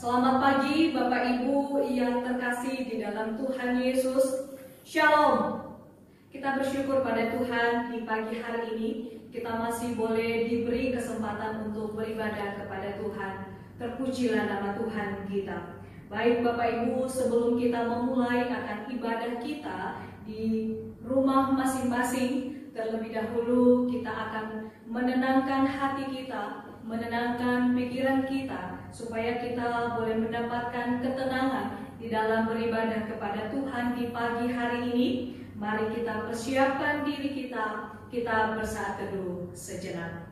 Selamat pagi Bapak Ibu yang terkasih di dalam Tuhan Yesus. Shalom. Kita bersyukur pada Tuhan di pagi hari ini kita masih boleh diberi kesempatan untuk beribadah kepada Tuhan. Terpujilah nama Tuhan kita. Baik Bapak Ibu, sebelum kita memulai akan ibadah kita di rumah masing-masing, terlebih dahulu kita akan menenangkan hati kita, menenangkan pikiran kita, supaya kita boleh mendapatkan ketenangan di dalam beribadah kepada Tuhan di pagi hari ini. Mari kita persiapkan diri kita bersaat teduh sejenak.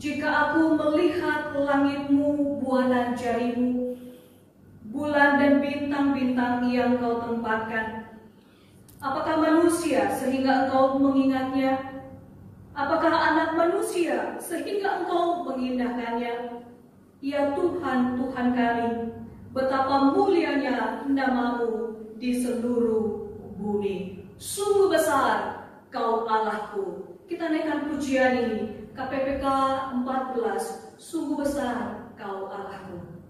Jika aku melihat langitmu, buanan jarimu, bulan dan bintang-bintang yang kau tempatkan, apakah manusia sehingga engkau mengingatnya? Apakah anak manusia sehingga engkau mengindahkannya? Ya Tuhan, Tuhan kami, betapa mulianya namamu di seluruh bumi. Sungguh besar kau Allahku. Kita naikkan pujian ini. KPPK 14, sungguh besar kau Allahku.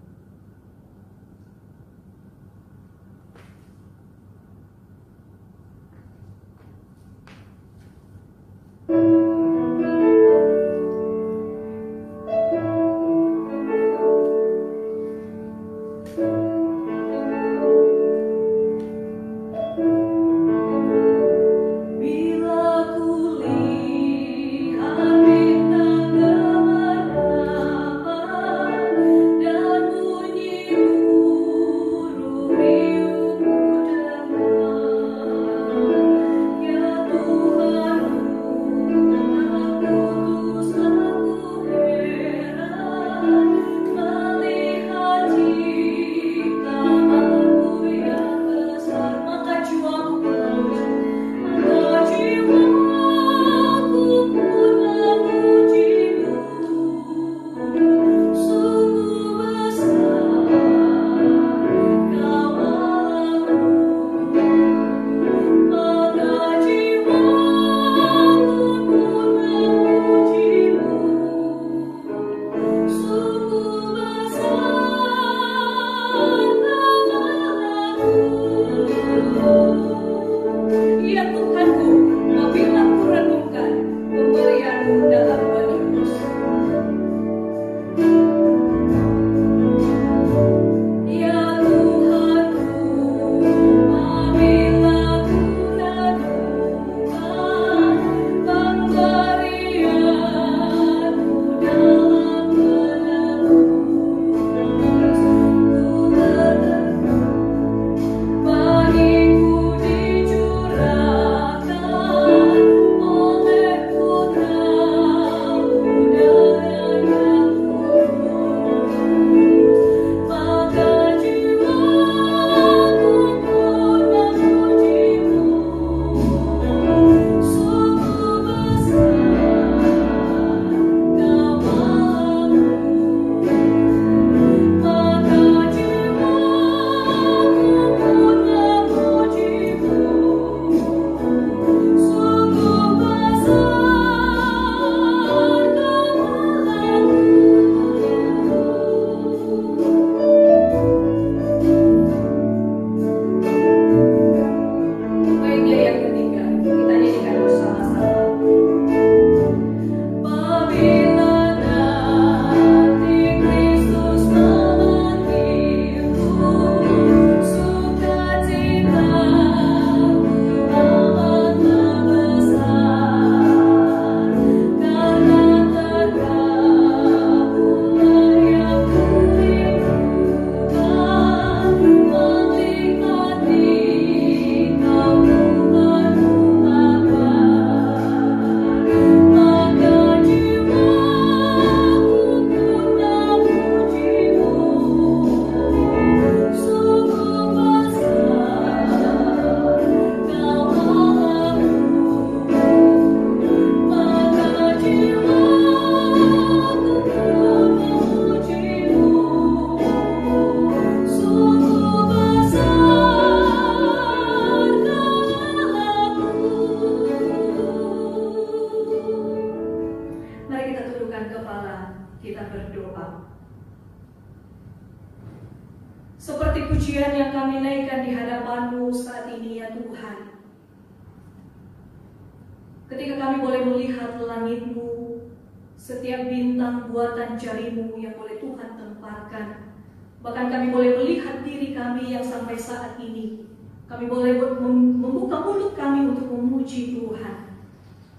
Curahkan oleh Putra pujian yang kami naikkan di hadapan-Mu saat ini ya Tuhan. Ketika kami boleh melihat langit-Mu, setiap bintang buatan jari-Mu yang boleh Tuhan tempatkan. Bahkan kami boleh melihat diri kami yang sampai saat ini. Kami boleh membuka mulut kami untuk memuji Tuhan.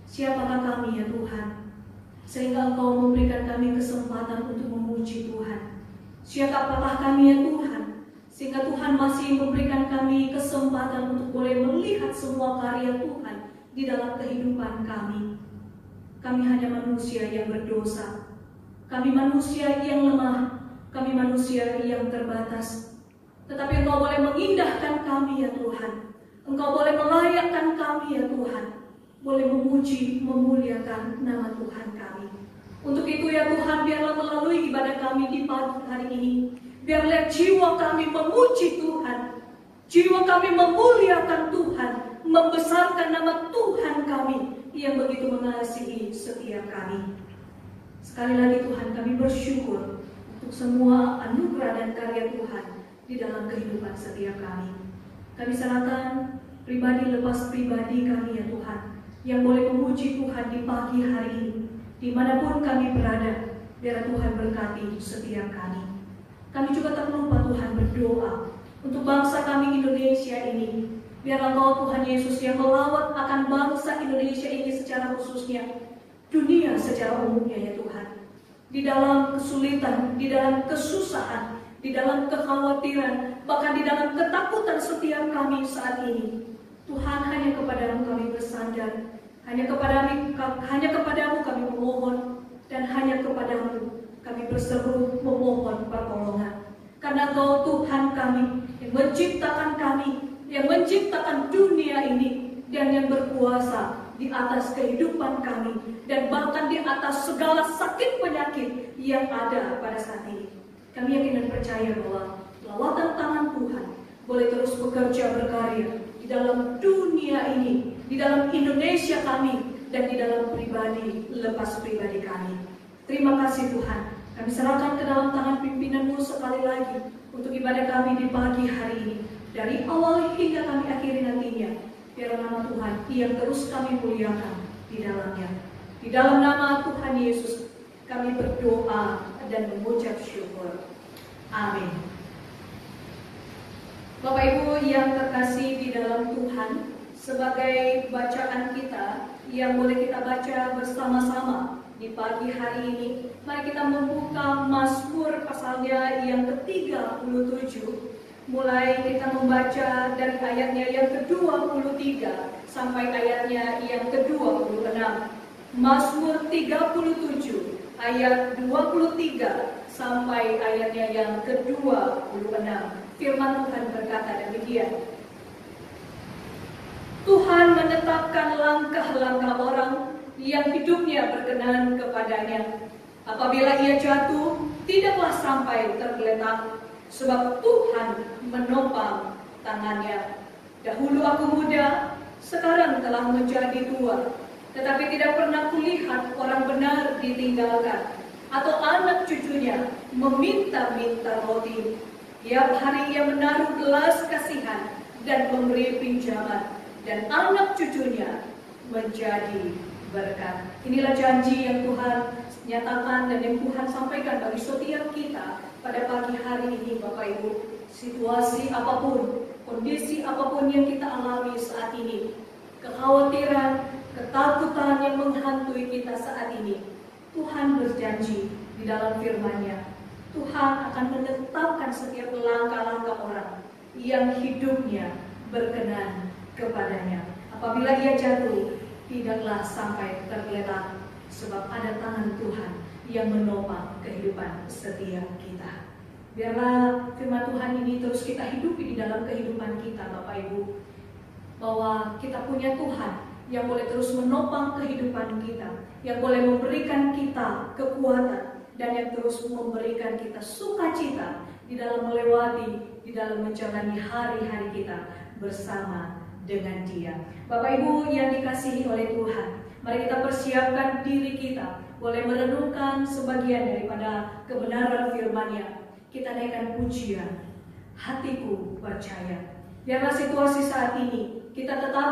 Siapakah kami ya Tuhan? Sehingga Engkau memberikan kami kesempatan untuk memuji Tuhan. Siapakah kami ya Tuhan? Sehingga Tuhan masih memberikan kami kesempatan untuk boleh melihat semua karya Tuhan di dalam kehidupan kami. Kami hanya manusia yang berdosa. Kami manusia yang lemah. Kami manusia yang terbatas. Tetapi Engkau boleh mengindahkan kami ya Tuhan. Engkau boleh melayakkan kami ya Tuhan. Boleh memuji, memuliakan nama Tuhan kami. Untuk itu ya Tuhan, biarlah melalui ibadah kami di pagi hari ini, biarlah jiwa kami memuji Tuhan. Jiwa kami memuliakan Tuhan, membesarkan nama Tuhan kami yang begitu mengasihi setiap kami. Sekali lagi Tuhan, kami bersyukur untuk semua anugerah dan karya Tuhan di dalam kehidupan setiap kami. Kami serahkan pribadi lepas pribadi kami ya Tuhan, yang boleh memuji Tuhan di pagi hari ini, dimanapun kami berada. Biar Tuhan berkati setiap kami. Kami juga tak lupa Tuhan berdoa untuk bangsa kami Indonesia ini. Biar Engkau Tuhan Yesus yang melawat akan bangsa Indonesia ini secara khususnya, dunia secara umumnya ya Tuhan. Di dalam kesulitan, di dalam kesusahan, di dalam kekhawatiran, bahkan di dalam ketakutan setiap kami saat ini. Tuhan, hanya kepadamu kami bersandar, hanya kepadamu kami memohon, dan hanya kepadamu kami berseru memohon pertolongan. Karena Engkau Tuhan kami yang menciptakan kami, yang menciptakan dunia ini, dan yang berkuasa di atas kehidupan kami, dan bahkan di atas segala sakit penyakit yang ada pada saat ini. Kami yakin dan percaya bahwa lawatan tangan Tuhan boleh terus bekerja berkarya di dalam dunia ini, di dalam Indonesia kami, dan di dalam pribadi lepas pribadi kami. Terima kasih Tuhan. Kami serahkan ke dalam tangan pimpinan-Mu sekali lagi untuk ibadah kami di pagi hari ini, dari awal hingga kami akhiri nantinya. Biar nama Tuhan yang terus kami muliakan di dalamnya. Di dalam nama Tuhan Yesus kami berdoa dan mengucap syukur. Amin. Bapak Ibu yang terkasih di dalam Tuhan, sebagai bacaan kita yang boleh kita baca bersama-sama di pagi hari ini, mari kita membuka Mazmur pasalnya yang ke-37. Mulai kita membaca dari ayatnya yang ke-23 sampai ayatnya yang ke-26. Mazmur 37 ayat 23 sampai ayatnya yang ke-26. Firman Tuhan berkata demikian. Tuhan menetapkan langkah-langkah orang yang hidupnya berkenan kepadanya. Apabila ia jatuh, tidaklah sampai tergeletak, sebab Tuhan menopang tangannya. Dahulu aku muda, sekarang telah menjadi tua, tetapi tidak pernah kulihat orang benar ditinggalkan, atau anak cucunya meminta-minta roti. Tiap hari ia menaruh belas kasihan dan memberi pinjaman, dan anak cucunya menjadi berkat. Inilah janji yang Tuhan nyatakan dan yang Tuhan sampaikan bagi setiap kita pada pagi hari ini, Bapak Ibu. Situasi apapun, kondisi apapun yang kita alami saat ini, kekhawatiran, ketakutan yang menghantui kita saat ini, Tuhan berjanji di dalam firman-Nya, Tuhan akan menetapkan setiap langkah-langkah orang yang hidupnya berkenan kepadanya. Apabila ia jatuh, tidaklah sampai tergeletak, sebab ada tangan Tuhan yang menopang kehidupan setiap kita. Biarlah firman Tuhan ini terus kita hidupi di dalam kehidupan kita, Bapak Ibu, bahwa kita punya Tuhan yang boleh terus menopang kehidupan kita, yang boleh memberikan kita kekuatan, dan yang terus memberikan kita sukacita di dalam melewati, di dalam menjalani hari-hari kita bersama dengan Dia. Bapak Ibu yang dikasihi oleh Tuhan, mari kita persiapkan diri kita, boleh merenungkan sebagian daripada kebenaran firman-Nya. Kita naikkan pujian, hatiku percaya. Biarlah situasi saat ini kita tetap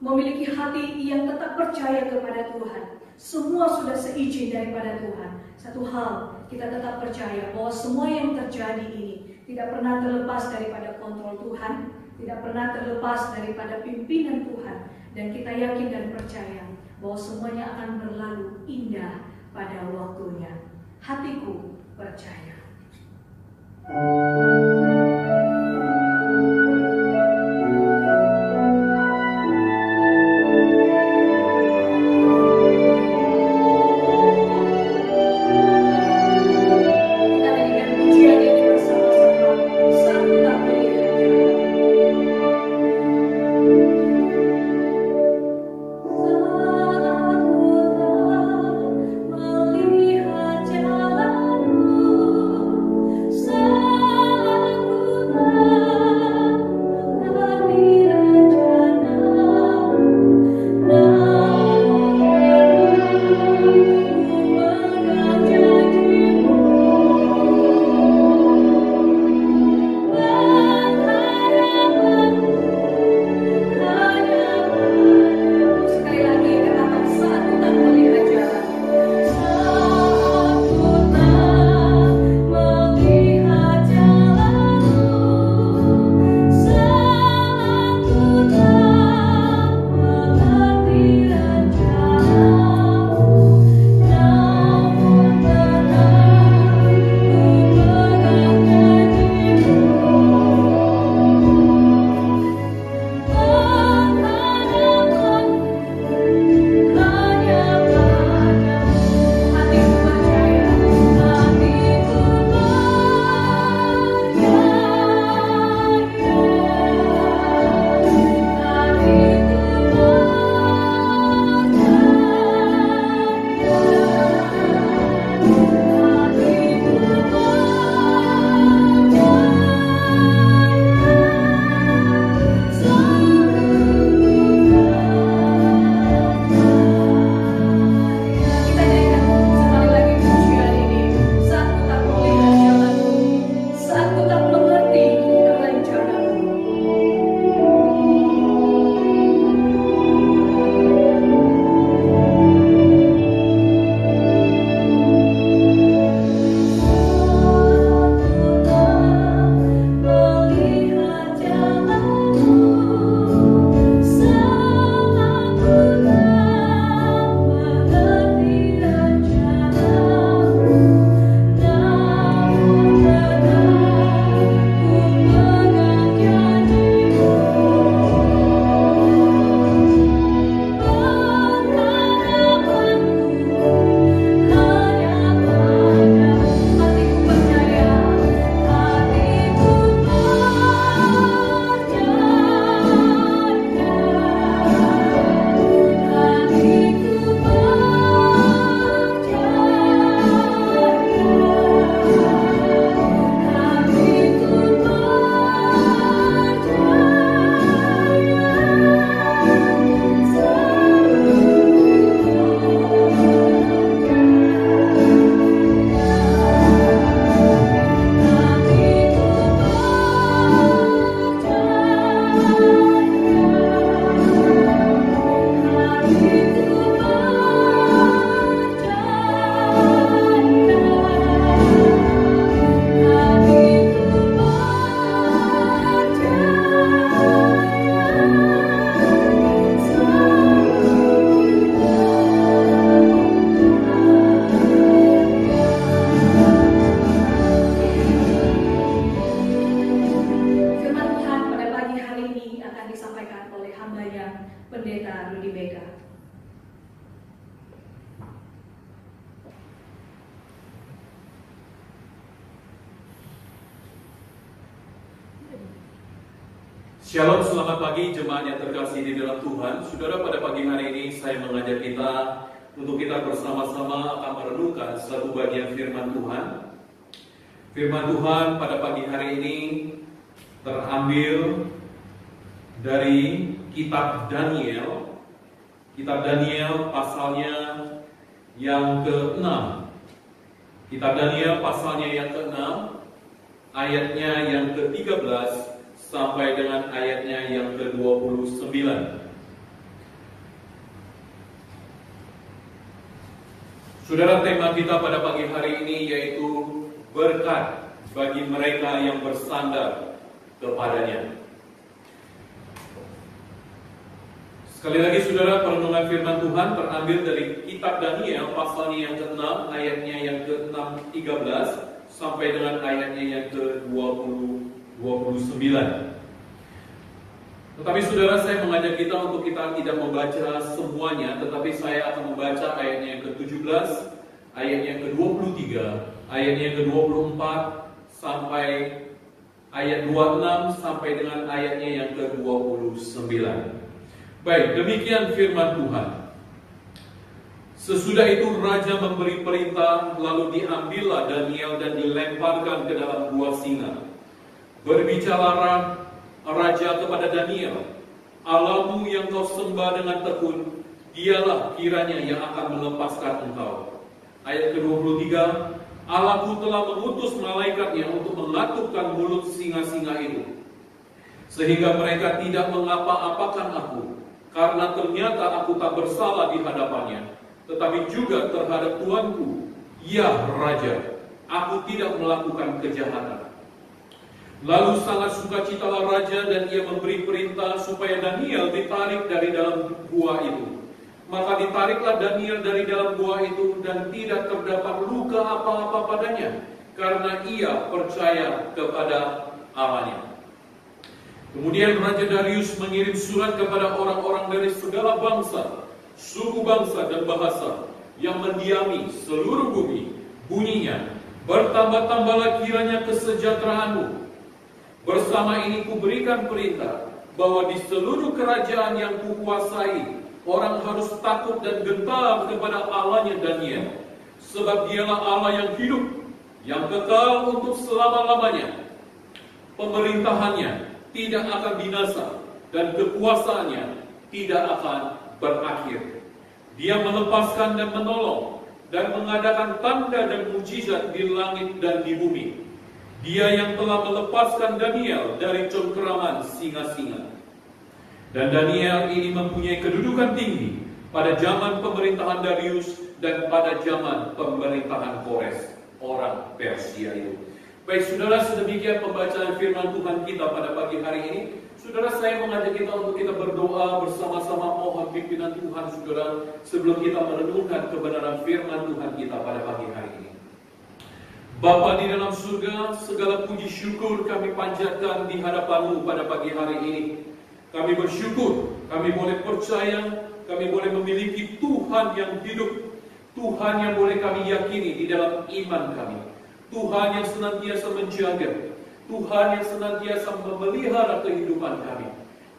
memiliki hati yang tetap percaya kepada Tuhan. Semua sudah seizin daripada Tuhan. Satu hal, kita tetap percaya bahwa semua yang terjadi ini tidak pernah terlepas daripada kontrol Tuhan, tidak pernah terlepas daripada pimpinan Tuhan. Dan kita yakin dan percaya bahwa semuanya akan berlalu indah pada waktunya. Hatiku percaya. Shalom, selamat pagi jemaat yang terkasih di dalam Tuhan. Saudara, pada pagi hari ini saya mengajak kita untuk kita bersama-sama akan merenungkan satu bagian firman Tuhan. Firman Tuhan pada pagi hari ini terambil dari kitab Daniel. Kitab Daniel pasalnya yang ke-6. Kitab Daniel pasalnya yang ke-6 ayatnya yang ke-13 sampai dengan ayatnya yang ke-29. Saudara, tema kita pada pagi hari ini yaitu berkat bagi mereka yang bersandar kepadanya. Sekali lagi saudara, perenungan firman Tuhan terambil dari kitab Daniel pasalnya yang ke-6 ayatnya yang ke-13 sampai dengan ayatnya yang ke-29. Tetapi saudara, saya mengajak kita untuk kita tidak membaca semuanya, tetapi saya akan membaca ayatnya yang ke-17, ayatnya yang ke-23, ayatnya yang ke-24 sampai ayat 26 sampai dengan ayatnya yang ke-29. Baik, demikian firman Tuhan. Sesudah itu raja memberi perintah, lalu diambillah Daniel dan dilemparkan ke dalam gua singa. Berbicara raja kepada Daniel, Allahmu yang kau sembah dengan tekun, dialah kiranya yang akan melepaskan engkau. Ayat ke-23, Allahku telah mengutus malaikatnya untuk mengatukkan mulut singa-singa itu, sehingga mereka tidak mengapa-apakan aku, karena ternyata aku tak bersalah di hadapannya, tetapi juga terhadap Tuanku, ya Raja, aku tidak melakukan kejahatan. Lalu sangat sukacitalah raja dan ia memberi perintah supaya Daniel ditarik dari dalam gua itu. Maka ditariklah Daniel dari dalam gua itu dan tidak terdapat luka apa-apa padanya, karena ia percaya kepada Allahnya. Kemudian Raja Darius mengirim surat kepada orang-orang dari segala bangsa, suku bangsa dan bahasa yang mendiami seluruh bumi. Bunyinya, bertambah-tambahlah kiranya kesejahteraanmu. Bersama ini kuberikan perintah bahwa di seluruh kerajaan yang kukuasai, orang harus takut dan gentar kepada Allahnya Daniel, sebab dialah Allah yang hidup, yang kekal untuk selama-lamanya. Pemerintahannya tidak akan binasa dan kekuasaannya tidak akan berakhir. Dia melepaskan dan menolong dan mengadakan tanda dan mujizat di langit dan di bumi. Dia yang telah melepaskan Daniel dari cengkeraman singa-singa. Dan Daniel ini mempunyai kedudukan tinggi pada zaman pemerintahan Darius dan pada zaman pemerintahan Kores, orang Persia itu. Baik saudara, sedemikian pembacaan firman Tuhan kita pada pagi hari ini. Saudara, saya mengajak kita untuk kita berdoa bersama-sama, mohon pimpinan Tuhan saudara, sebelum kita merenungkan kebenaran firman Tuhan kita pada pagi hari ini. Bapa di dalam surga, segala puji syukur kami panjatkan di hadapan-Mu pada pagi hari ini. Kami bersyukur, kami boleh percaya, kami boleh memiliki Tuhan yang hidup, Tuhan yang boleh kami yakini di dalam iman kami. Tuhan yang senantiasa menjaga, Tuhan yang senantiasa memelihara kehidupan kami.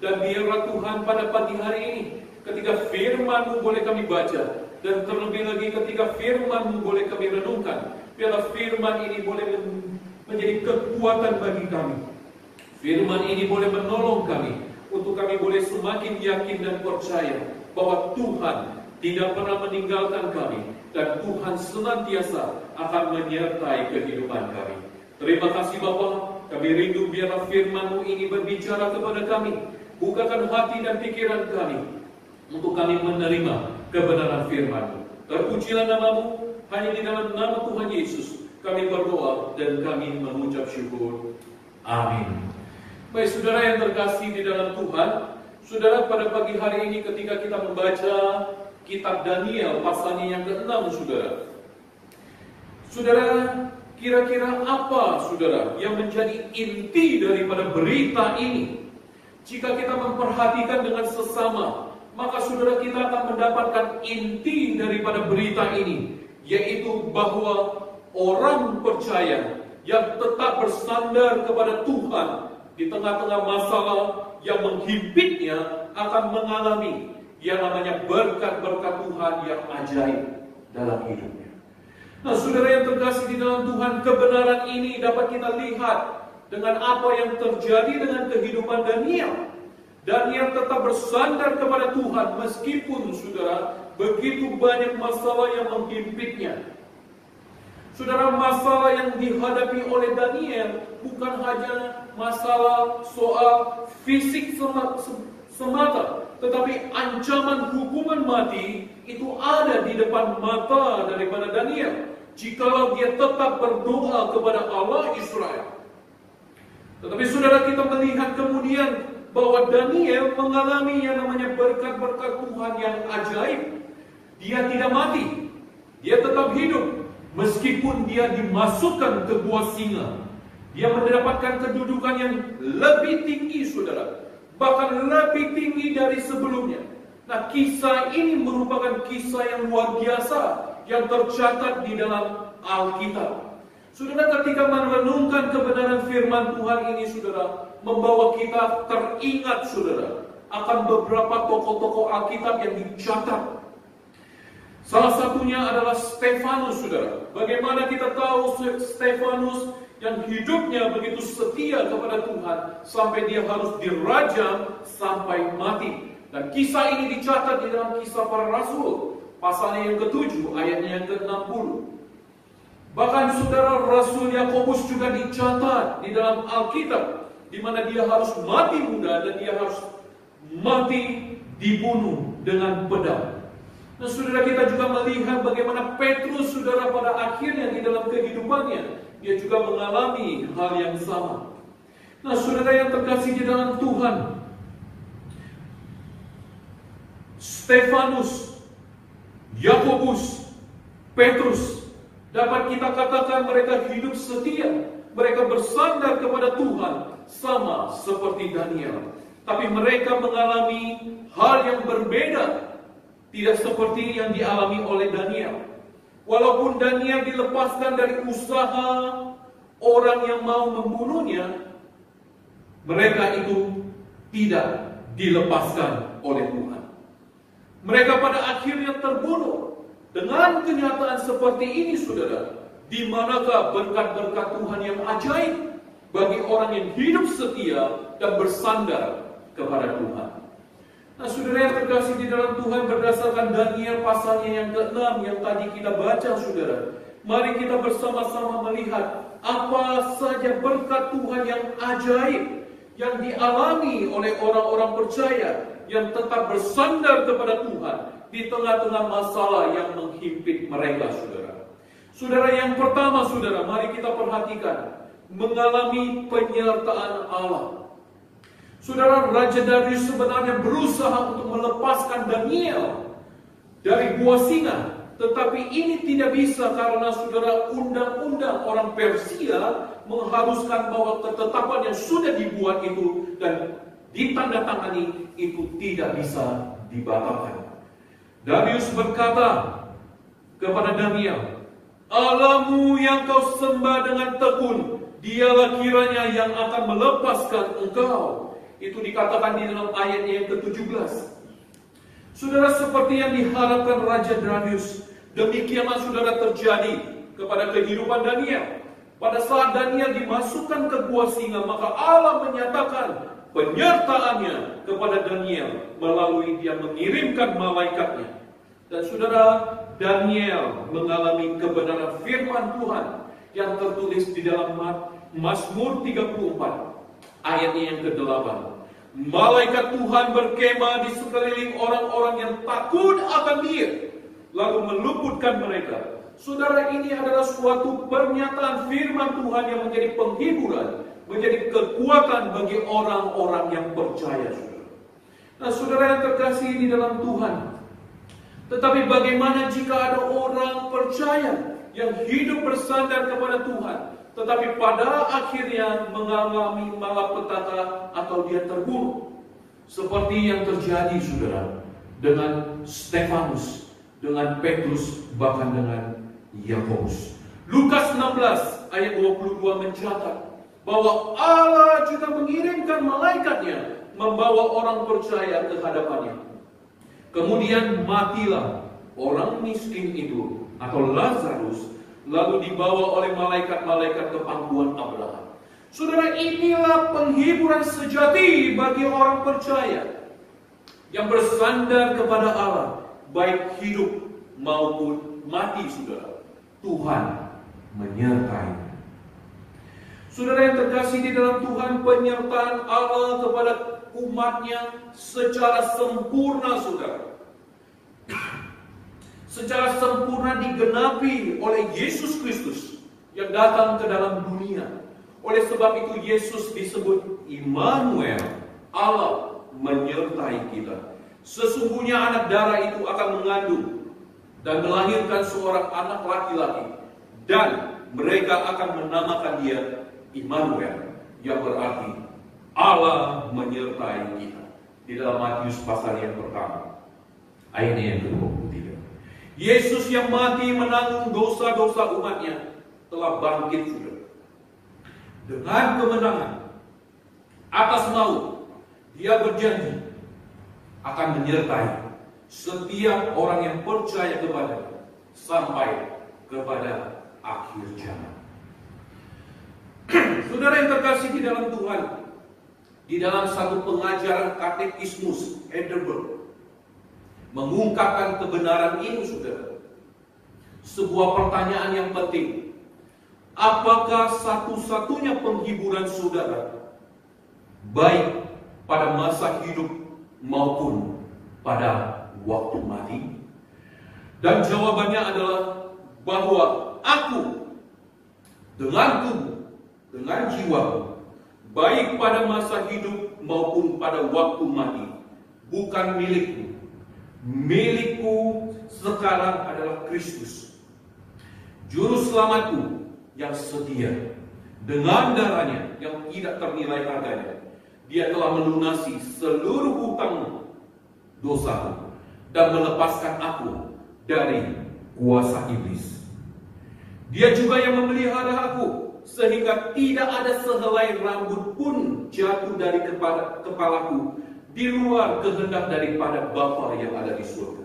Dan biarlah Tuhan pada pagi hari ini, ketika firman-Mu boleh kami baca, dan terlebih lagi ketika firman-Mu boleh kami renungkan, biarlah firman ini boleh menjadi kekuatan bagi kami. Firman ini boleh menolong kami, untuk kami boleh semakin yakin dan percaya bahwa Tuhan tidak pernah meninggalkan kami, dan Tuhan senantiasa akan menyertai kehidupan kami. Terima kasih Bapa, kami rindu biarlah firman-Mu ini berbicara kepada kami. Bukakan hati dan pikiran kami, untuk kami menerima kebenaran firman-Mu. Terpujilah nama-Mu, hanya di dalam nama Tuhan Yesus kami berdoa dan kami mengucap syukur. Amin. Baik saudara yang terkasih di dalam Tuhan, saudara, pada pagi hari ini ketika kita membaca kitab Daniel pasalnya yang ke-6 saudara. Saudara, kira-kira apa saudara yang menjadi inti daripada berita ini? Jika kita memperhatikan dengan sesama, maka saudara kita akan mendapatkan inti daripada berita ini, yaitu bahwa orang percaya yang tetap bersandar kepada Tuhan di tengah-tengah masalah yang menghimpitnya akan mengalami yang namanya berkat-berkat Tuhan yang ajaib dalam hidupnya. Nah saudara yang terkasih di dalam Tuhan, kebenaran ini dapat kita lihat dengan apa yang terjadi dengan kehidupan Daniel. Daniel tetap bersandar kepada Tuhan meskipun saudara begitu banyak masalah yang menghimpitnya. Saudara, masalah yang dihadapi oleh Daniel bukan hanya masalah soal fisik semata, tetapi ancaman hukuman mati itu ada di depan mata daripada Daniel jikalau dia tetap berdoa kepada Allah Israel. Tetapi saudara, kita melihat kemudian bahwa Daniel mengalami yang namanya berkat-berkat Tuhan yang ajaib. Dia tidak mati, dia tetap hidup. Meskipun dia dimasukkan ke gua singa, dia mendapatkan kedudukan yang lebih tinggi, saudara. Bahkan lebih tinggi dari sebelumnya. Nah, kisah ini merupakan kisah yang luar biasa yang tercatat di dalam Alkitab. Saudara, ketika merenungkan kebenaran firman Tuhan ini, saudara, membawa kita teringat, saudara, akan beberapa tokoh-tokoh Alkitab yang dicatat. Salah satunya adalah Stefanus, saudara. Bagaimana kita tahu Stefanus yang hidupnya begitu setia kepada Tuhan sampai dia harus dirajam sampai mati. Dan kisah ini dicatat di dalam Kisah Para Rasul, pasalnya yang ke-7, ayatnya yang ke-60. Bahkan saudara, Rasul Yakobus juga dicatat di dalam Alkitab, di mana dia harus mati muda dan dia harus mati dibunuh dengan pedang. Nah, saudara, kita juga melihat bagaimana Petrus, saudara, pada akhirnya di dalam kehidupannya dia juga mengalami hal yang sama. Nah, saudara yang terkasih di dalam Tuhan, Stefanus, Yakobus, Petrus, dapat kita katakan mereka hidup setia. Mereka bersandar kepada Tuhan sama seperti Daniel. Tapi mereka mengalami hal yang berbeda, tidak seperti yang dialami oleh Daniel. Walaupun Daniel dilepaskan dari usaha orang yang mau membunuhnya, mereka itu tidak dilepaskan oleh Tuhan. Mereka pada akhirnya terbunuh. Dengan kenyataan seperti ini, saudara, di manakah berkat-berkat Tuhan yang ajaib bagi orang yang hidup setia dan bersandar kepada Tuhan? Nah, saudara yang terkasih di dalam Tuhan, berdasarkan Daniel pasalnya yang ke-6 yang tadi kita baca, saudara, mari kita bersama-sama melihat apa saja berkat Tuhan yang ajaib yang dialami oleh orang-orang percaya yang tetap bersandar kepada Tuhan di tengah-tengah masalah yang menghimpit mereka, saudara. Saudara, yang pertama, saudara, mari kita perhatikan mengalami penyertaan Allah. Saudara, Raja Darius sebenarnya berusaha untuk melepaskan Daniel dari gua singa, tetapi ini tidak bisa karena, saudara, undang-undang orang Persia mengharuskan bahwa ketetapan yang sudah dibuat itu dan ditandatangani itu tidak bisa dibatalkan. Darius berkata kepada Daniel, "Allahmu yang kau sembah dengan tekun, dialah kiranya yang akan melepaskan engkau." Itu dikatakan di dalam ayat yang ke-17. Saudara, seperti yang diharapkan Raja Darius, demikianlah saudara terjadi kepada kehidupan Daniel. Pada saat Daniel dimasukkan ke gua singa, maka Allah menyatakan penyertaannya kepada Daniel melalui dia mengirimkan malaikatnya. Dan saudara, Daniel mengalami kebenaran firman Tuhan yang tertulis di dalam Mazmur 34 ayatnya yang ke-8. Malaikat Tuhan berkemah di sekeliling orang-orang yang takut akan Dia, lalu meluputkan mereka. Saudara, ini adalah suatu pernyataan firman Tuhan yang menjadi penghiburan, menjadi kekuatan bagi orang-orang yang percaya, saudara. Nah, saudara yang terkasih di dalam Tuhan, tetapi bagaimana jika ada orang percaya yang hidup bersandar kepada Tuhan, tetapi pada akhirnya mengalami malapetaka atau dia terbunuh? Seperti yang terjadi, saudara, dengan Stefanus, dengan Petrus, bahkan dengan Yakobus. Lukas 16 ayat 22 mencatat bahwa Allah juga mengirimkan malaikatnya membawa orang percaya ke hadapannya. Kemudian matilah orang miskin itu atau Lazarus, lalu dibawa oleh malaikat-malaikat ke pangkuan Abraham. Saudara, inilah penghiburan sejati bagi orang percaya yang bersandar kepada Allah, baik hidup maupun mati, saudara. Tuhan menyertai. Saudara yang terkasih di dalam Tuhan, penyertaan Allah kepada umatnya secara sempurna, saudara. Secara sempurna digenapi oleh Yesus Kristus yang datang ke dalam dunia. Oleh sebab itu Yesus disebut Immanuel, Allah menyertai kita. Sesungguhnya anak darah itu akan mengandung dan melahirkan seorang anak laki-laki, dan mereka akan menamakan dia Immanuel, yang berarti Allah menyertai kita. Di dalam Matius pasal yang pertama, ayatnya yang ke-23. Yesus yang mati menanggung dosa-dosa umatnya telah bangkit sudah. Dengan kemenangan atas maut, dia berjanji akan menyertai setiap orang yang percaya kepadanya sampai kepada akhir zaman. Saudara yang terkasih di dalam Tuhan, di dalam satu pengajaran katekismus Heidelberg mengungkapkan kebenaran ini, saudara. Sebuah pertanyaan yang penting. Apakah satu-satunya penghiburan saudara, baik pada masa hidup maupun pada waktu mati? Dan jawabannya adalah bahwa aku dengan tubuh, dengan jiwa, baik pada masa hidup maupun pada waktu mati, bukan milikku. Milikku sekarang adalah Kristus, Juru Selamatku yang setia. Dengan darahnya yang tidak ternilai harganya, dia telah melunasi seluruh hutang dosaku dan melepaskan aku dari kuasa iblis. Dia juga yang memelihara aku, sehingga tidak ada sehelai rambut pun jatuh dari kepalaku di luar kehendak daripada Bapa yang ada di surga.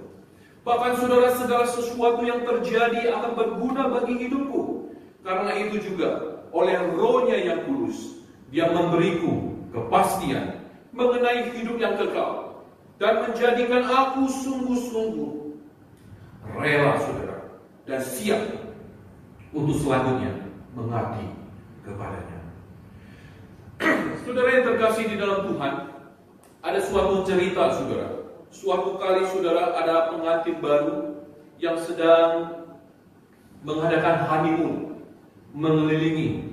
Bahkan saudara, segala sesuatu yang terjadi akan berguna bagi hidupku. Karena itu juga oleh Roh-Nya yang kudus, Dia memberiku kepastian mengenai hidup yang kekal dan menjadikan aku sungguh-sungguh rela, saudara, dan siap untuk selanjutnya mengabdi kepadanya. Saudara yang terkasih di dalam Tuhan, ada suatu cerita, saudara. Suatu kali, saudara, ada pengantin baru yang sedang mengadakan honeymoon mengelilingi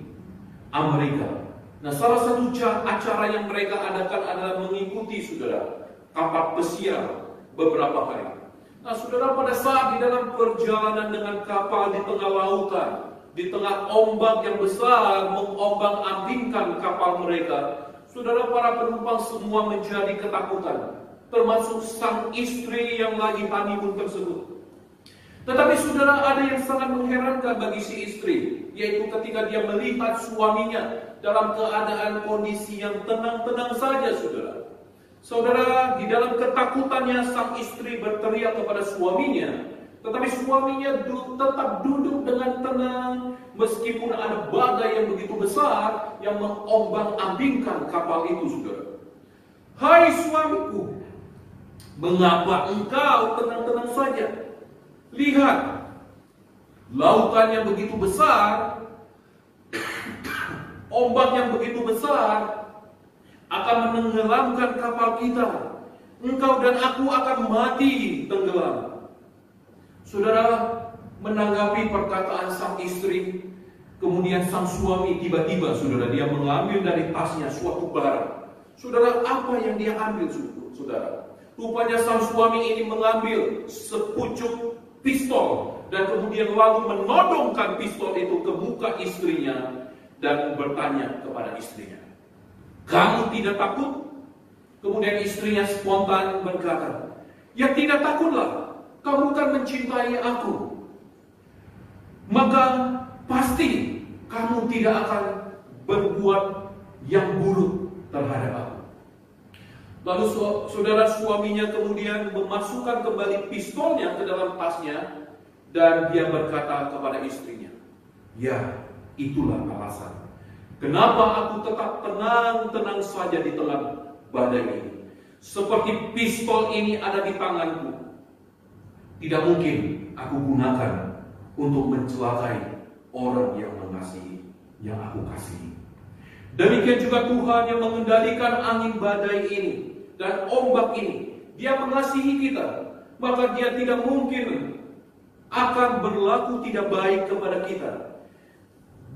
Amerika. Nah, salah satu acara yang mereka adakan adalah mengikuti, saudara, kapal pesiar beberapa hari. Nah, saudara, pada saat di dalam perjalanan dengan kapal di tengah lautan, di tengah ombak yang besar mengombang-ambingkan kapal mereka, saudara, para penumpang semua menjadi ketakutan, termasuk sang istri yang lagi honeymoon tersebut. Tetapi saudara, ada yang sangat mengherankan bagi si istri, yaitu ketika dia melihat suaminya dalam keadaan kondisi yang tenang-tenang saja, saudara. Saudara, di dalam ketakutannya sang istri berteriak kepada suaminya, tetapi suaminya tetap duduk dengan tenang meskipun ada badai yang begitu besar yang mengombang-ambingkan kapal itu, saudara. Hai suamiku, mengapa engkau tenang-tenang saja? Lihat, lautan yang begitu besar, ombak yang begitu besar akan menenggelamkan kapal kita. Engkau dan aku akan mati tenggelam. Saudara, menanggapi perkataan sang istri, kemudian sang suami tiba-tiba, saudara, dia mengambil dari tasnya suatu barang. Saudara, apa yang dia ambil, saudara? Rupanya sang suami ini mengambil sepucuk pistol dan kemudian lalu menodongkan pistol itu ke muka istrinya dan bertanya kepada istrinya, "Kamu tidak takut?" Kemudian istrinya spontan berkata, "Ya tidak takutlah, kamu kan mencintai aku. Maka pasti kamu tidak akan berbuat yang buruk terhadap aku." Lalu saudara, suaminya kemudian memasukkan kembali pistolnya ke dalam tasnya dan dia berkata kepada istrinya, "Ya, itulah alasan kenapa aku tetap tenang-tenang saja di tengah badai ini. Seperti pistol ini ada di tanganku, tidak mungkin aku gunakan untuk mencelakai orang yang mengasihi, yang aku kasihi. Demikian juga Tuhan yang mengendalikan angin badai ini dan ombak ini. Dia mengasihi kita, maka Dia tidak mungkin akan berlaku tidak baik kepada kita.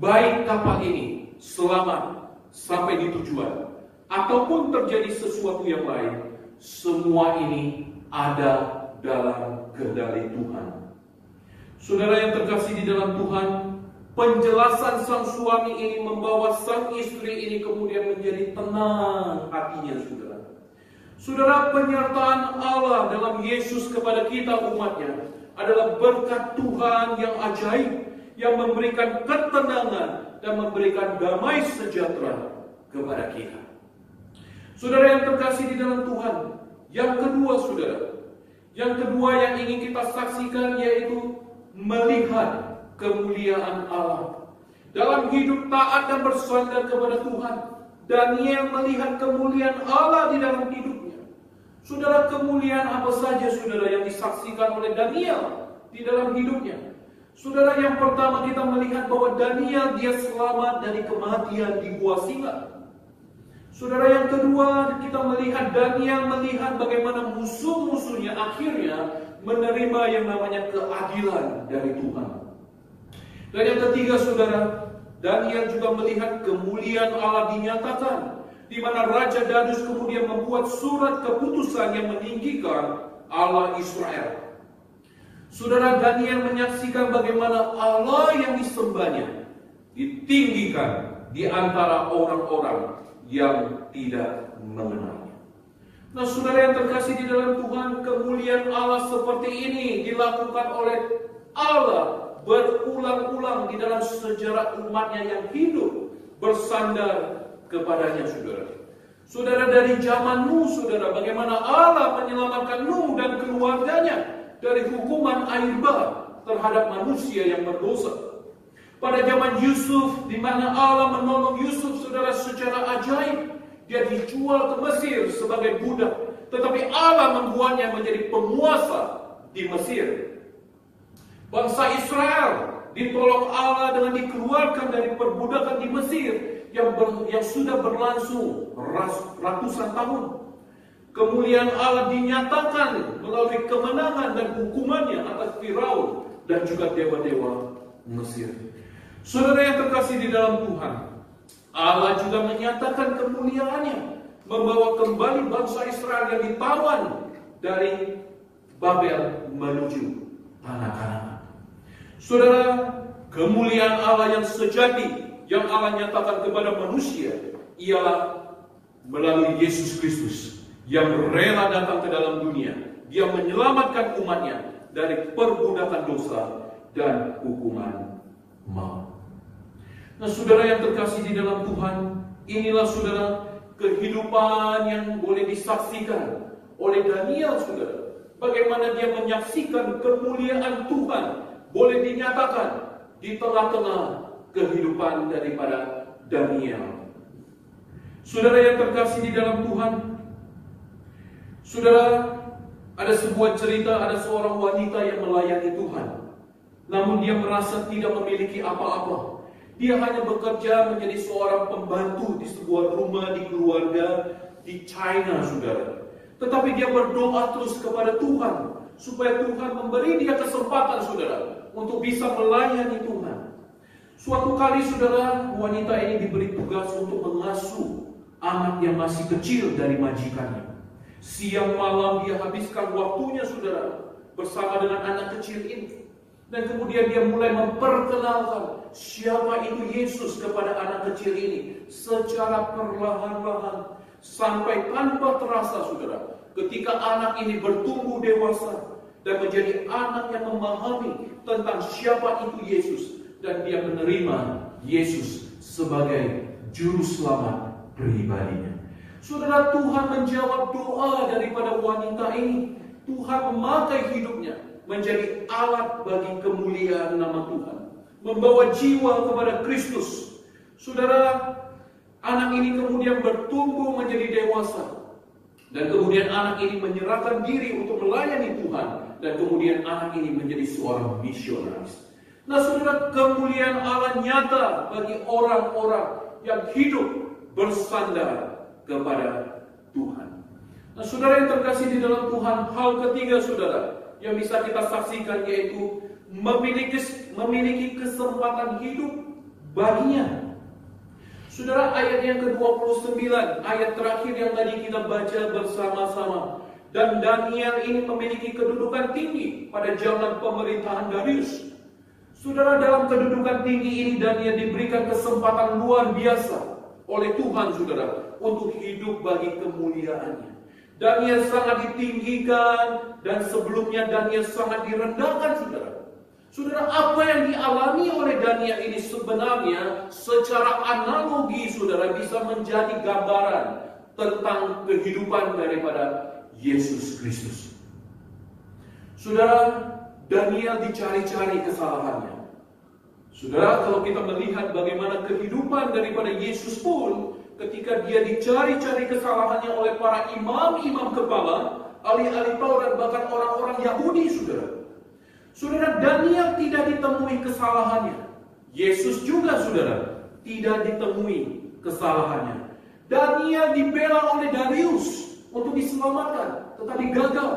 Baik kapal ini selamat sampai di tujuan, ataupun terjadi sesuatu yang lain, semua ini ada dalam kendali Tuhan. Saudara yang terkasih di dalam Tuhan, penjelasan sang suami ini membawa sang istri ini kemudian menjadi tenang hatinya, saudara. Saudara, penyertaan Allah dalam Yesus kepada kita umatnya adalah berkat Tuhan yang ajaib, yang memberikan ketenangan dan memberikan damai sejahtera kepada kita. Saudara yang terkasih di dalam Tuhan, yang kedua saudara, yang kedua yang ingin kita saksikan yaitu melihat kemuliaan Allah. Dalam hidup taat dan bersandar kepada Tuhan, Daniel melihat kemuliaan Allah di dalam hidupnya. Saudara, kemuliaan apa saja saudara yang disaksikan oleh Daniel di dalam hidupnya? Saudara, yang pertama kita melihat bahwa Daniel dia selamat dari kematian di gua singa. Saudara, yang kedua kita melihat Daniel melihat bagaimana musuh-musuhnya akhirnya menerima yang namanya keadilan dari Tuhan. Dan yang ketiga saudara, Daniel juga melihat kemuliaan Allah dinyatakan, di mana Raja Darius kemudian membuat surat keputusan yang meninggikan Allah Israel. Saudara, Daniel menyaksikan bagaimana Allah yang disembahnya ditinggikan di antara orang-orang yang tidak mengenalnya. Nah, saudara yang terkasih di dalam Tuhan, kemuliaan Allah seperti ini dilakukan oleh Allah berulang-ulang di dalam sejarah umatnya yang hidup bersandar kepadanya, saudara. Saudara, dari zaman Nuh, saudara, bagaimana Allah menyelamatkan Nuh dan keluarganya dari hukuman air bah terhadap manusia yang berdosa. Pada zaman Yusuf, di mana Allah menolong Yusuf, saudara, secara ajaib. Dia dijual ke Mesir sebagai budak, tetapi Allah membuatnya menjadi penguasa di Mesir. Bangsa Israel ditolong Allah dengan dikeluarkan dari perbudakan di Mesir yang sudah berlangsung ratusan tahun. Kemuliaan Allah dinyatakan melalui kemenangan dan hukumannya atas Firaun dan juga dewa-dewa Mesir. Saudara yang terkasih di dalam Tuhan, Allah juga menyatakan kemuliaannya, membawa kembali bangsa Israel yang ditawan dari Babel menuju tanah Kanaan. Saudara, kemuliaan Allah yang sejati yang Allah nyatakan kepada manusia ialah melalui Yesus Kristus yang rela datang ke dalam dunia. Dia menyelamatkan umatnya dari perbudakan dosa dan hukuman maut. Nah, saudara yang terkasih di dalam Tuhan, inilah saudara kehidupan yang boleh disaksikan oleh Daniel, saudara. Bagaimana dia menyaksikan kemuliaan Tuhan boleh dinyatakan di tengah-tengah kehidupan daripada Daniel. Saudara yang terkasih di dalam Tuhan, saudara, ada sebuah cerita, ada seorang wanita yang melayani Tuhan. Namun dia merasa tidak memiliki apa-apa. Dia hanya bekerja menjadi seorang pembantu di sebuah rumah di keluarga di China, saudara. Tetapi dia berdoa terus kepada Tuhan supaya Tuhan memberi dia kesempatan, saudara, untuk bisa melayani Tuhan. Suatu kali, saudara, wanita ini diberi tugas untuk mengasuh anak yang masih kecil dari majikannya. Siang malam dia habiskan waktunya, saudara, bersama dengan anak kecil ini. Dan kemudian dia mulai memperkenalkan siapa itu Yesus kepada anak kecil ini secara perlahan-lahan sampai tanpa terasa, saudara, ketika anak ini bertumbuh dewasa dan menjadi anak yang memahami tentang siapa itu Yesus, dan dia menerima Yesus sebagai juru selamat pribadinya. Saudara, Tuhan menjawab doa daripada wanita ini. Tuhan memakai hidupnya menjadi alat bagi kemuliaan nama Tuhan, membawa jiwa kepada Kristus. Saudara, anak ini kemudian bertumbuh menjadi dewasa, dan kemudian anak ini menyerahkan diri untuk melayani Tuhan, dan kemudian anak ini menjadi seorang misionaris. Nah saudara, kemuliaan Allah nyata bagi orang-orang yang hidup bersandar kepada Tuhan. Nah saudara yang terkasih di dalam Tuhan, hal ketiga saudara yang bisa kita saksikan yaitu memiliki kesempatan hidup baginya. Saudara, ayat yang ke-29, ayat terakhir yang tadi kita baca bersama-sama. Dan Daniel ini memiliki kedudukan tinggi pada zaman pemerintahan Darius. Saudara, dalam kedudukan tinggi ini Daniel diberikan kesempatan luar biasa oleh Tuhan, saudara, untuk hidup bagi kemuliaannya. Daniel sangat ditinggikan dan sebelumnya Daniel sangat direndahkan, saudara. Saudara, apa yang dialami oleh Daniel ini sebenarnya secara analogi, saudara, bisa menjadi gambaran tentang kehidupan daripada Yesus Kristus. Saudara, Daniel dicari-cari kesalahannya. Saudara, kalau kita melihat bagaimana kehidupan daripada Yesus pun, ketika dia dicari-cari kesalahannya oleh para imam-imam kepala, ahli-ahli Taurat, bahkan orang-orang Yahudi, saudara. Saudara, Daniel tidak ditemui kesalahannya. Yesus juga, saudara, tidak ditemui kesalahannya. Daniel dibela oleh Darius untuk diselamatkan, tetapi gagal.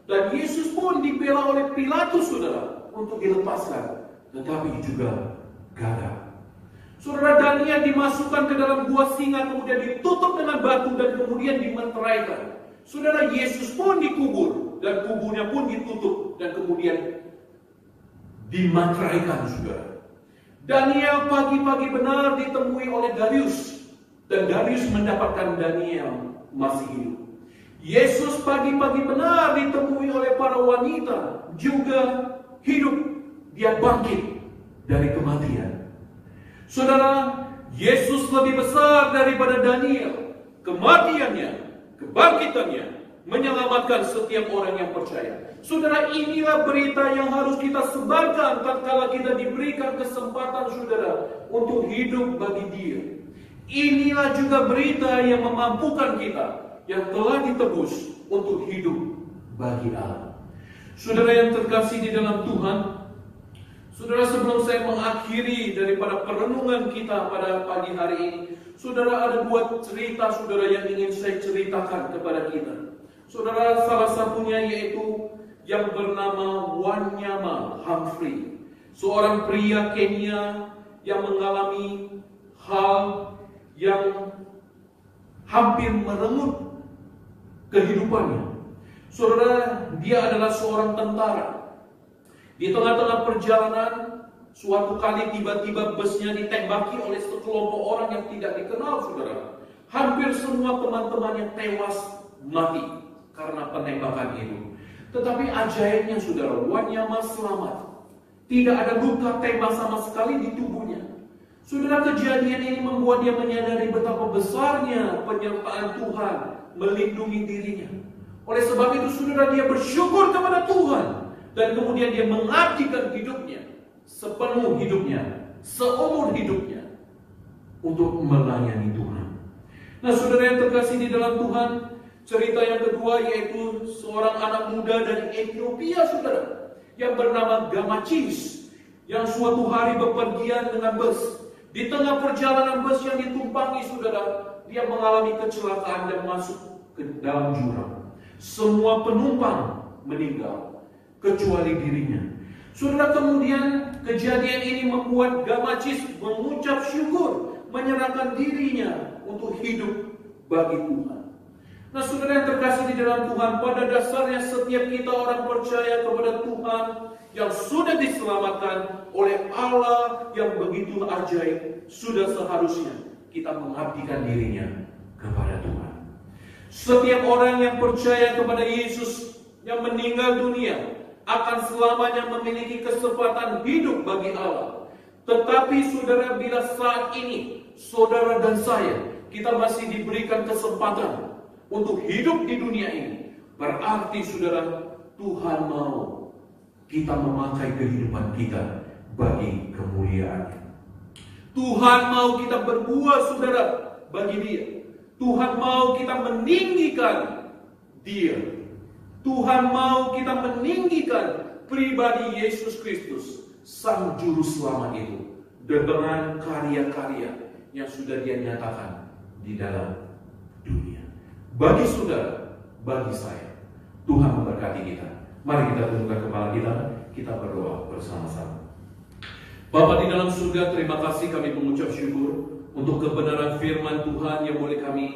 Dan Yesus pun dibela oleh Pilatus, saudara, untuk dilepaskan, tetapi juga gagal. Saudara, Daniel dimasukkan ke dalam gua singa, kemudian ditutup dengan batu dan kemudian dimeteraikan. Saudara, Yesus pun dikubur dan kuburnya pun ditutup dan kemudian dimateraikan, saudara. Daniel pagi-pagi benar ditemui oleh Darius dan Darius mendapatkan Daniel masih hidup. Yesus pagi-pagi benar ditemui oleh para wanita juga hidup. Dia bangkit dari kematian. Saudara, Yesus lebih besar daripada Daniel. Kematiannya, kebangkitannya menyelamatkan setiap orang yang percaya. Saudara, inilah berita yang harus kita sebarkan tatkala kita diberikan kesempatan, saudara, untuk hidup bagi Dia. Inilah juga berita yang memampukan kita yang telah ditebus untuk hidup bagi Allah. Saudara yang terkasih di dalam Tuhan, saudara, sebelum saya mengakhiri daripada perenungan kita pada pagi hari ini, saudara, ada dua cerita, saudara, yang ingin saya ceritakan kepada kita. Saudara, salah satunya yaitu yang bernama Wanyama Humphrey, seorang pria Kenya yang mengalami hal yang hampir merenggut kehidupannya. Saudara, dia adalah seorang tentara. Di tengah-tengah perjalanan, suatu kali tiba-tiba busnya ditembaki oleh sekelompok orang yang tidak dikenal, saudara. Hampir semua teman-temannya tewas mati karena penembakan itu. Tetapi ajaibnya, saudara, Wanyama selamat. Tidak ada luka tembak sama sekali di tubuhnya. Saudara, kejadian ini membuat dia menyadari betapa besarnya penyertaan Tuhan melindungi dirinya. Oleh sebab itu, saudara, dia bersyukur kepada Tuhan. Dan kemudian dia mengabdikan hidupnya, sepenuh hidupnya, seumur hidupnya, untuk melayani Tuhan. Nah, saudara yang terkasih di dalam Tuhan, cerita yang kedua yaitu seorang anak muda dari Ethiopia, saudara, yang bernama Gamachis, yang suatu hari bepergian dengan bus. Di tengah perjalanan bus yang ditumpangi, saudara, dia mengalami kecelakaan dan masuk ke dalam jurang. Semua penumpang meninggal, kecuali dirinya. Saudara, kemudian kejadian ini membuat Gamachis mengucap syukur, menyerahkan dirinya untuk hidup bagi Tuhan. Nah, saudara yang terkasih di dalam Tuhan, pada dasarnya setiap kita orang percaya kepada Tuhan yang sudah diselamatkan oleh Allah yang begitu ajaib, sudah seharusnya kita mengabdikan dirinya kepada Tuhan. Setiap orang yang percaya kepada Yesus yang meninggal dunia akan selamanya memiliki kesempatan hidup bagi Allah. Tetapi saudara, bila saat ini saudara dan saya, kita masih diberikan kesempatan untuk hidup di dunia ini, berarti saudara, Tuhan mau kita memakai kehidupan kita bagi kemuliaan-Nya. Tuhan mau kita berbuat, saudara, bagi Dia. Tuhan mau kita meninggikan Dia. Tuhan mau kita meninggikan pribadi Yesus Kristus Sang Juru Selamat itu dengan karya-karya yang sudah Dia nyatakan di dalam dunia. Bagi saudara, bagi saya, Tuhan memberkati kita. Mari kita tundukkan kepala kita berdoa bersama-sama. Bapa di dalam surga, terima kasih kami mengucap syukur untuk kebenaran firman Tuhan yang boleh kami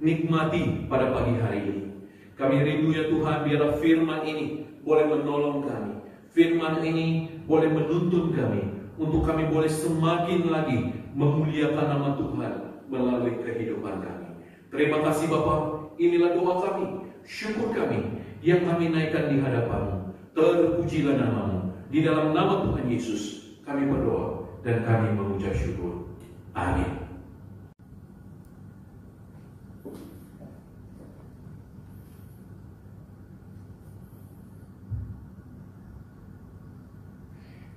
nikmati pada pagi hari ini. Kami rindu ya Tuhan, biarlah firman ini boleh menolong kami. Firman ini boleh menuntun kami untuk kami boleh semakin lagi memuliakan nama Tuhan melalui kehidupan kami. Terima kasih Bapa, inilah doa kami, syukur kami yang kami naikkan di hadapan-Mu. Terpujilah nama-Mu. Di dalam nama Tuhan Yesus kami berdoa dan kami mengucap syukur. Amin.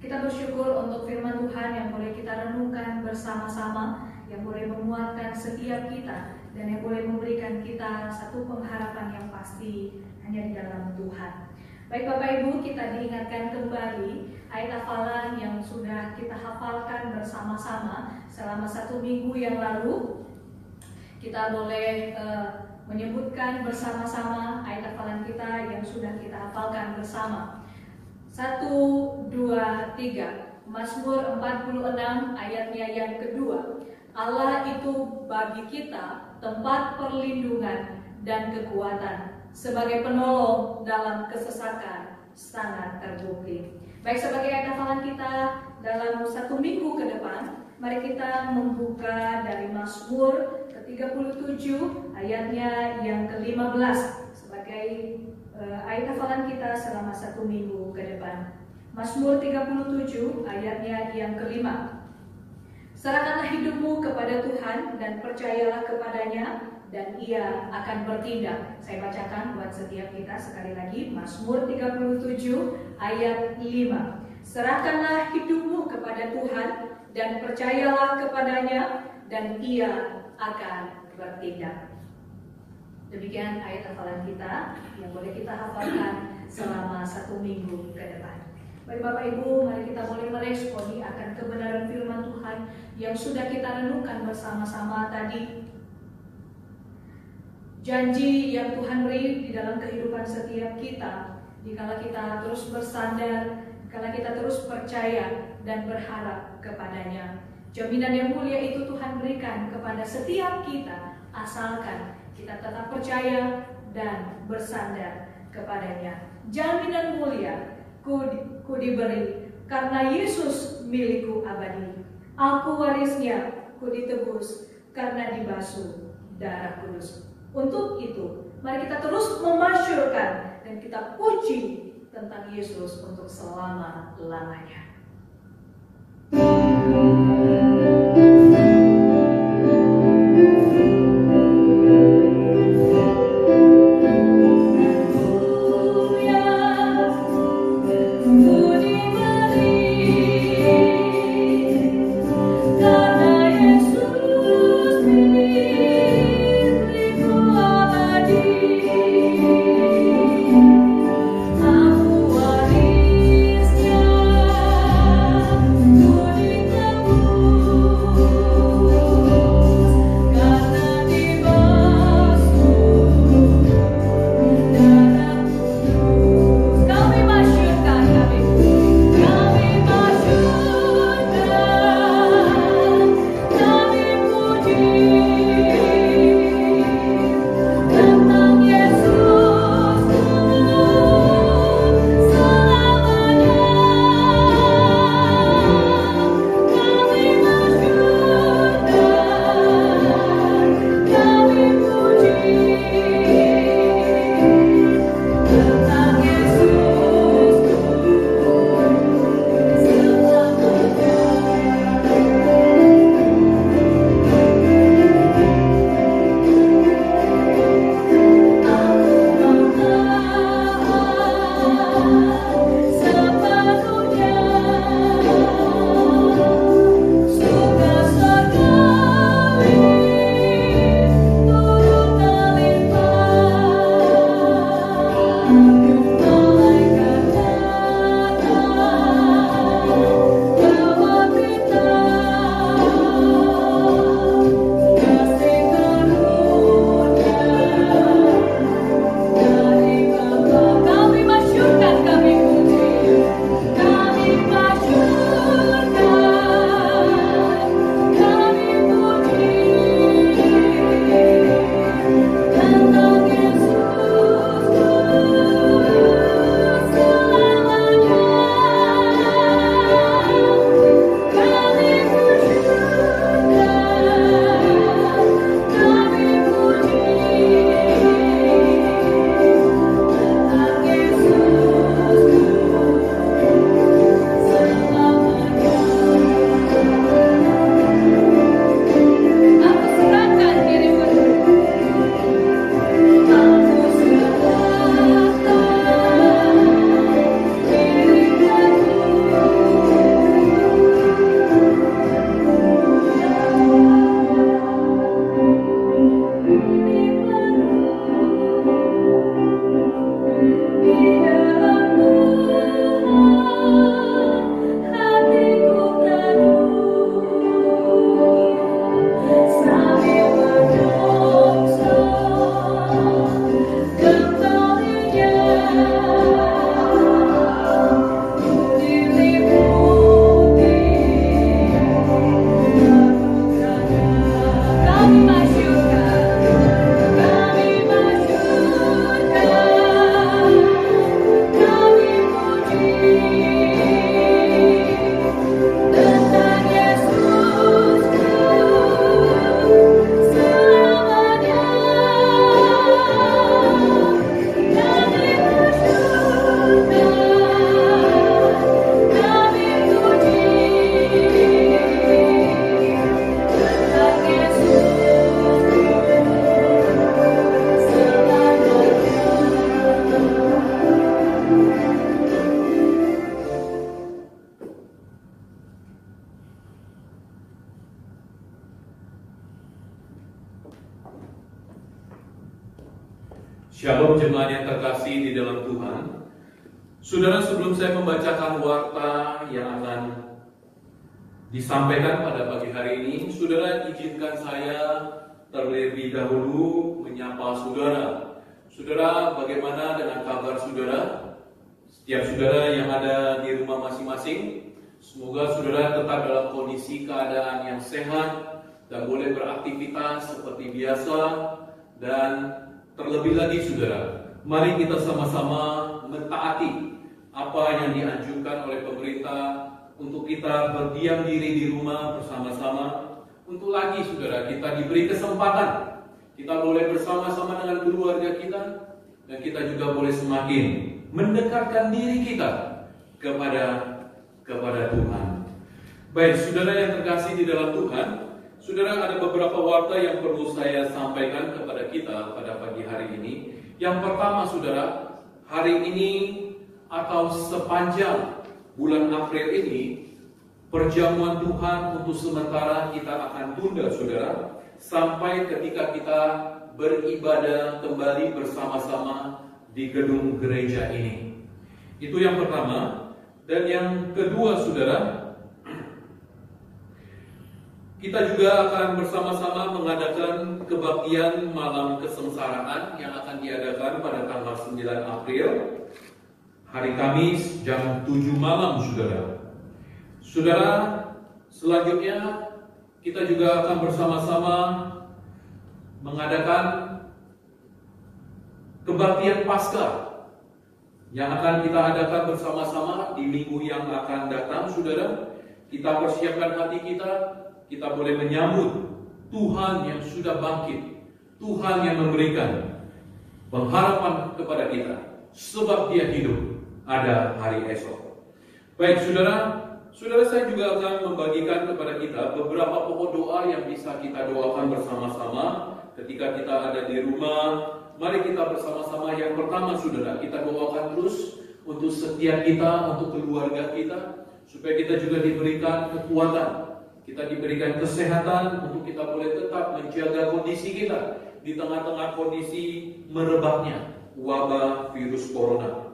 Kita bersyukur untuk firman Tuhan yang boleh kita renungkan bersama-sama, yang boleh menguatkan setiap kita, dan yang boleh memberikan kita satu pengharapan yang pasti hanya di dalam Tuhan. Baik Bapak Ibu, kita diingatkan kembali ayat hafalan yang sudah kita hafalkan bersama-sama selama 1 minggu yang lalu. Kita boleh menyebutkan bersama-sama ayat hafalan kita yang sudah kita hafalkan bersama. 1, 2, 3. Mazmur 46 ayatnya yang kedua. Allah itu bagi kita tempat perlindungan dan kekuatan, sebagai penolong dalam kesesakan sangat terbukti. Baik, sebagai ayat hafalan kita dalam 1 minggu ke depan, mari kita membuka dari Mazmur ke-37 ayatnya yang ke-15 sebagai ayat hafalan kita selama 1 minggu ke depan. Mazmur 37 ayatnya yang ke-5. Serahkanlah hidupmu kepada Tuhan dan percayalah kepadanya, dan Ia akan bertindak. Saya bacakan buat setiap kita sekali lagi. Mazmur 37 ayat 5. Serahkanlah hidupmu kepada Tuhan dan percayalah kepadanya, dan Ia akan bertindak. Demikian ayat hafalan kita yang boleh kita hafalkan selama 1 minggu ke depan. Baik Bapak Ibu, mari kita boleh meresponi akan kebenaran firman Tuhan yang sudah kita renungkan bersama-sama tadi. Janji yang Tuhan beri di dalam kehidupan setiap kita, dikala kita terus bersandar, dikala kita terus percaya dan berharap kepadanya. Jaminan yang mulia itu Tuhan berikan kepada setiap kita, asalkan kita tetap percaya dan bersandar kepadanya. Jaminan mulia ku diberi, karena Yesus milikku abadi. Aku warisnya, ku ditebus, karena dibasuh darah kudus. Untuk itu, mari kita terus memasyurkan dan kita puji tentang Yesus untuk selama-lamanya. Aku warisnya Shalom jemaat yang terkasih di dalam Tuhan. Saudara, sebelum saya membacakan warta yang akan disampaikan pada pagi hari ini, saudara izinkan saya terlebih dahulu menyapa saudara. Saudara, bagaimana dengan kabar saudara? Setiap saudara yang ada di rumah masing-masing, semoga saudara tetap dalam kondisi keadaan yang sehat dan boleh beraktivitas seperti biasa. Dan terlebih lagi saudara, mari kita sama-sama mentaati apa yang dianjurkan oleh pemerintah untuk kita berdiam diri di rumah bersama-sama. Untuk lagi saudara, kita diberi kesempatan, kita boleh bersama-sama dengan keluarga kita, dan kita juga boleh semakin mendekatkan diri kita kepada Tuhan. Baik saudara yang terkasih di dalam Tuhan, saudara, ada beberapa warta yang perlu saya sampaikan kepada kita pada pagi hari ini. Yang pertama saudara, hari ini atau sepanjang bulan April ini, perjamuan Tuhan untuk sementara kita akan tunda saudara, sampai ketika kita beribadah kembali bersama-sama di gedung gereja ini. Itu yang pertama. Dan yang kedua saudara, kita juga akan bersama-sama mengadakan kebaktian malam kesengsaraan yang akan diadakan pada tanggal 9 April, hari Kamis jam 7 malam saudara. Saudara, selanjutnya kita juga akan bersama-sama mengadakan kebaktian Paskah yang akan kita adakan bersama-sama di minggu yang akan datang saudara. Kita persiapkan hati kita boleh menyambut Tuhan yang sudah bangkit, Tuhan yang memberikan pengharapan kepada kita, sebab Dia hidup, ada hari esok. Baik saudara, saya juga akan membagikan kepada kita beberapa pokok doa yang bisa kita doakan bersama-sama ketika kita ada di rumah. Mari kita bersama-sama. Yang pertama saudara, kita doakan terus untuk setiap kita, untuk keluarga kita, supaya kita juga diberikan kekuatan, kita diberikan kesehatan untuk kita boleh tetap menjaga kondisi kita di tengah-tengah kondisi merebaknya wabah virus corona.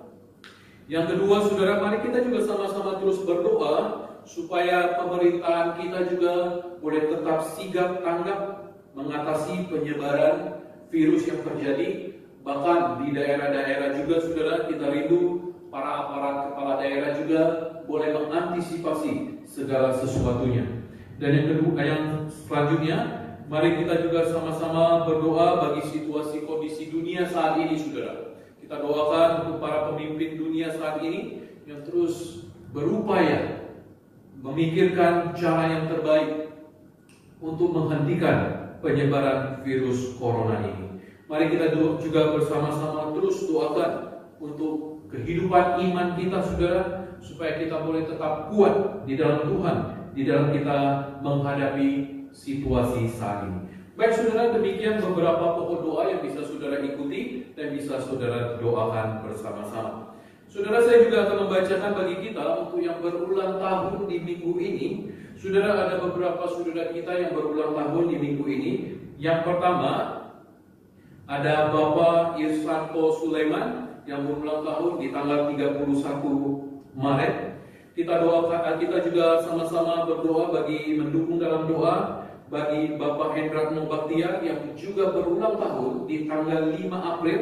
Yang kedua saudara, mari kita juga sama-sama terus berdoa supaya pemerintahan kita juga boleh tetap sigap tanggap mengatasi penyebaran virus yang terjadi. Bahkan di daerah-daerah juga saudara, kita rindu para aparat kepala daerah juga boleh mengantisipasi segala sesuatunya. Dan yang kedua, yang selanjutnya, mari kita juga sama-sama berdoa bagi situasi kondisi dunia saat ini saudara. Kita doakan untuk para pemimpin dunia saat ini yang terus berupaya memikirkan cara yang terbaik untuk menghentikan penyebaran virus corona ini. Mari kita juga bersama-sama terus doakan untuk kehidupan iman kita saudara, supaya kita boleh tetap kuat di dalam Tuhan, di dalam kita menghadapi situasi saat ini. Baik saudara, demikian beberapa pokok doa yang bisa saudara ikuti dan bisa saudara doakan bersama-sama. Saudara, saya juga akan membacakan bagi kita untuk yang berulang tahun di minggu ini. Saudara, ada beberapa saudara kita yang berulang tahun di minggu ini. Yang pertama, ada Bapak Irsanto Sulaiman yang berulang tahun di tanggal 31 Maret. Kita juga sama-sama berdoa mendukung dalam doa bagi Bapak Hendratno Baktiar yang juga berulang tahun di tanggal 5 April,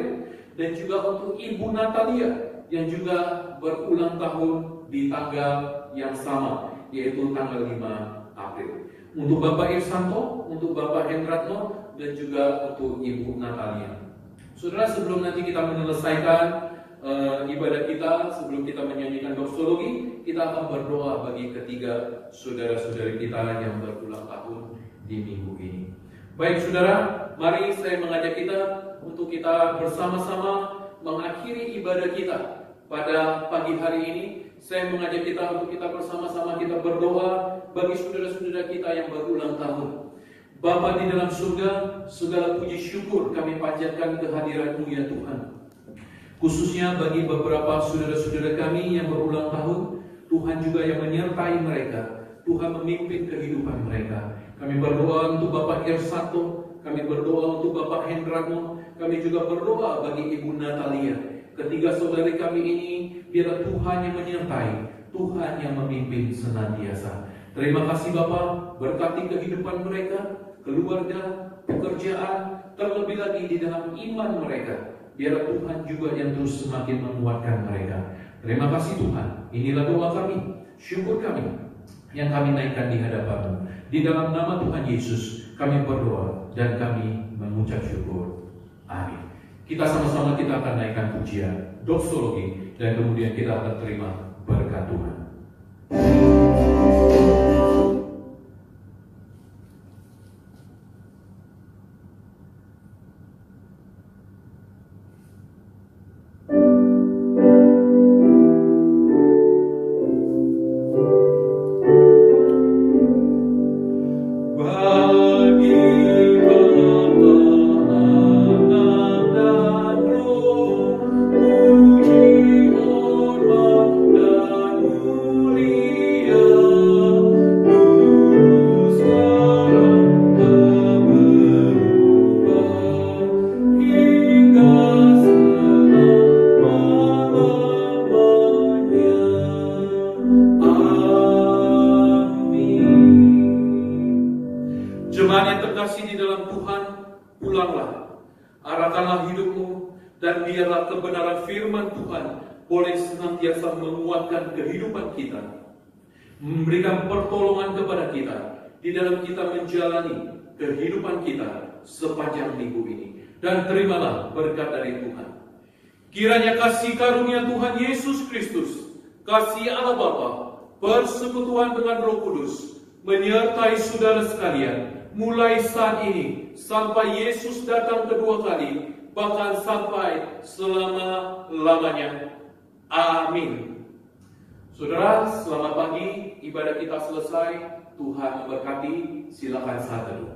dan juga untuk Ibu Natalia yang juga berulang tahun di tanggal yang sama, yaitu tanggal 5 April. Untuk Bapak Irsanto, untuk Bapak Hendratno, dan juga untuk Ibu Natalia. Saudara, sebelum nanti kita menyelesaikan ibadah kita, sebelum kita menyanyikan doksologi, kita akan berdoa bagi ketiga saudara-saudari kita yang berulang tahun di minggu ini. Baik saudara, mari saya mengajak kita untuk kita bersama-sama mengakhiri ibadah kita pada pagi hari ini. Saya mengajak kita untuk kita bersama-sama kita berdoa bagi saudara-saudara kita yang berulang tahun. Bapa di dalam surga, segala puji syukur kami panjatkan kehadirat-Mu ya Tuhan. Khususnya bagi beberapa saudara-saudara kami yang berulang tahun, Tuhan juga yang menyertai mereka. Tuhan memimpin kehidupan mereka. Kami berdoa untuk Bapak Irsanto, Kami berdoa untuk Bapak Hendrano. Kami juga berdoa bagi Ibu Natalia. Ketiga saudari kami ini, biar Tuhan yang menyertai, Tuhan yang memimpin senantiasa. Terima kasih Bapak, berkati kehidupan mereka, keluarga, pekerjaan, terlebih lagi di dalam iman mereka. Biar Tuhan juga yang terus semakin menguatkan mereka. Terima kasih Tuhan, inilah doa kami, syukur kami yang kami naikkan di hadapan-Mu. Di dalam nama Tuhan Yesus kami berdoa dan kami mengucap syukur. Amin. Kita sama-sama kita akan naikkan pujian, doksologi, dan kemudian kita akan terima berkat Tuhan. Jemaat yang terkasih di dalam Tuhan, pulanglah, arahkanlah hidupmu, dan biarlah kebenaran firman Tuhan boleh senantiasa menguatkan kehidupan kita, memberikan pertolongan kepada kita di dalam kita menjalani kehidupan kita sepanjang minggu ini. Dan terimalah berkat dari Tuhan. Kiranya kasih karunia Tuhan Yesus Kristus, kasih Allah Bapa, persekutuan dengan Roh Kudus, menyertai saudara sekalian, mulai saat ini sampai Yesus datang kedua kali, bahkan sampai selama-lamanya. Amin. Saudara, selamat pagi. Ibadah kita selesai. Tuhan memberkati. Silakan saat teduh.